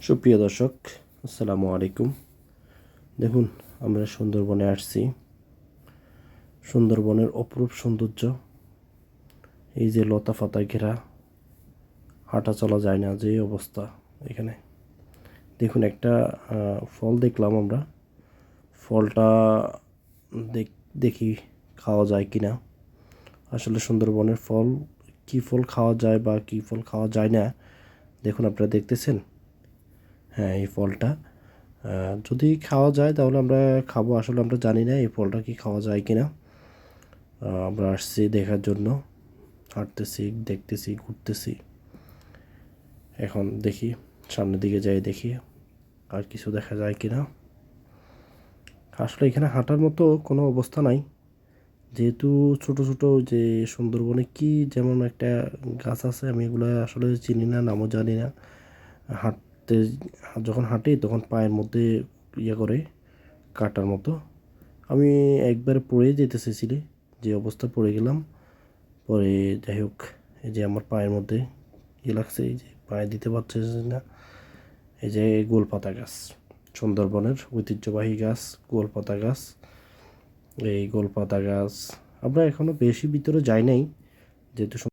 সুপ্রিয় দর্শক, আসসালামু আলাইকুম। দেখুন, আমরা সুন্দরবনে আসছি। সুন্দরবনের অপরূপ সৌন্দর্য, এই যে লতা পাতায় ঘেরা, হাঁটা চলা যায় না যে অবস্থা এখানে। দেখুন, একটা ফল দেখলাম আমরা। ফলটা দেখি খাওয়া যায় কি না। আসলে সুন্দরবনের ফল, কী ফল খাওয়া যায় বা কী ফল খাওয়া যায় না, দেখুন আপনারা দেখতেছেন। হ্যাঁ, এই ফলটা যদি খাওয়া যায় তাহলে আমরা খাবো। আসলে আমরা জানি না এই ফলটা কি খাওয়া যায় কি না। আমরা আসছি দেখার জন্য, হাঁটতেছি, দেখতেছি, ঘুরতেছি। এখন দেখি, সামনের দিকে যাই, দেখি আর কিছু দেখা যায় কি না। আসলে এখানে হাঁটার মতো কোনো অবস্থা নাই, যেহেতু ছোট ছোট যে সুন্দরবনে কি যেমন একটা গাছ আছে, আমি এগুলো আসলে চিনি না, নামও জানি না। হাঁটতে যখন হাঁটি তখন পায়ের মধ্যে করে কাটার মতো। আমি একবার পড়ে যেতেছিলি, যে অবস্থা পড়ে গেলাম। পরে যাই হোক, এই যে আমার পায়ের মধ্যে লাগছে, এই যে পায়ে দিতে পারছে না। এই যে গোলপাতা গাছ, সুন্দরবনের ঐতিহ্যবাহী গাছ গোলপাতা গাছ। এই গোলপাতা গাছ আমরা এখনো বেশি ভিতরে যাই নাই, যেহেতু